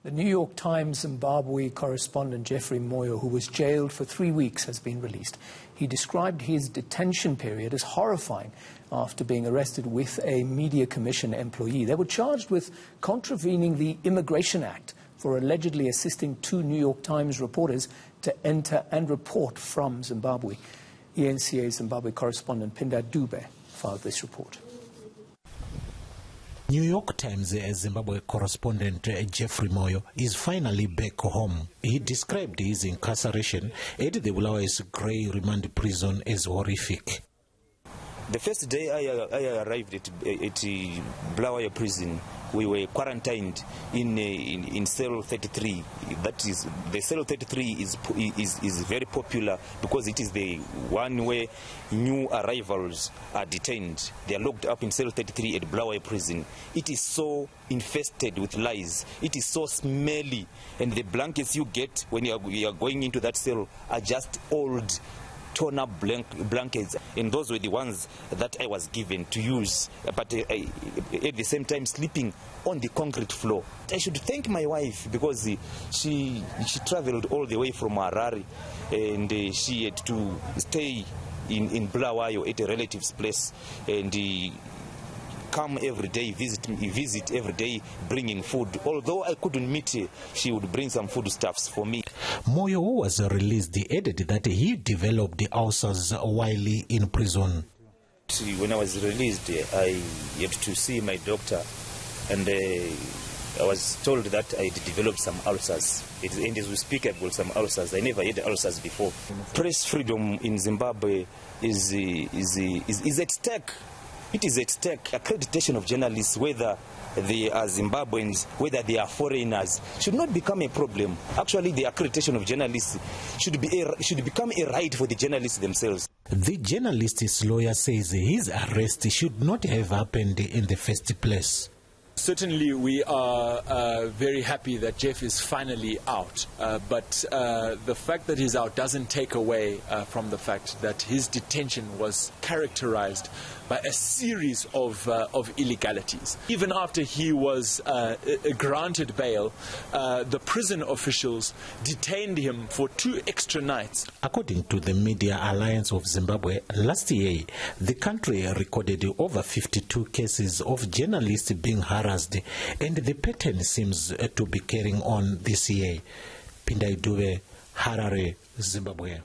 The New York Times Zimbabwe Correspondent Jeffrey Moyo, who was jailed for 3 weeks, has been released. He described his detention period as horrifying after being arrested with a Media Commission employee. They were charged with contravening the Immigration Act for allegedly assisting 2 New York Times reporters to enter and report from Zimbabwe. eNCA Zimbabwe Correspondent Pinda Dube filed this report. New York Times Zimbabwe Correspondent Jeffrey Moyo is finally back home. He described his incarceration at the Bulawayo's Grey Remand Prison as horrific. The first day I arrived at Bulawayo Prison, we were quarantined in cell 33. That is, the cell 33 is very popular because it is the one where new arrivals are detained. They are locked up in cell 33 at Bulawayo Prison. It is so infested with lice. It is so smelly, and the blankets you get when you are going into that cell are just old, torn up blankets, and those were the ones that I was given to use, but at the same time sleeping on the concrete floor. I should thank my wife because she traveled all the way from Harare, and she had to stay in Bulawayo at a relative's place, and come every day, visit every day, bringing food. Although I couldn't meet her, she would bring some foodstuffs for me. Moyo, who was released, added that he developed the ulcers while in prison. When I was released, I had to see my doctor, and I was told that I had developed some ulcers. And as we speak, I've got some ulcers. I never had ulcers before. Press freedom in Zimbabwe is at stake. It is at stake. Accreditation of journalists, whether they are Zimbabweans, whether they are foreigners, should not become a problem. Actually, the accreditation of journalists should become a right for the journalists themselves. The journalist's lawyer says his arrest should not have happened in the first place. Certainly, we are very happy that Jeff is finally out, but the fact that he's out doesn't take away from the fact that his detention was characterized by a series of illegalities. Even after he was granted bail, the prison officials detained him for 2 extra nights. According to the Media Alliance of Zimbabwe, last year, the country recorded over 52 cases of journalists being harassed, and the pattern seems to be carrying on this year. Pinda Dube, Harare, Zimbabwe.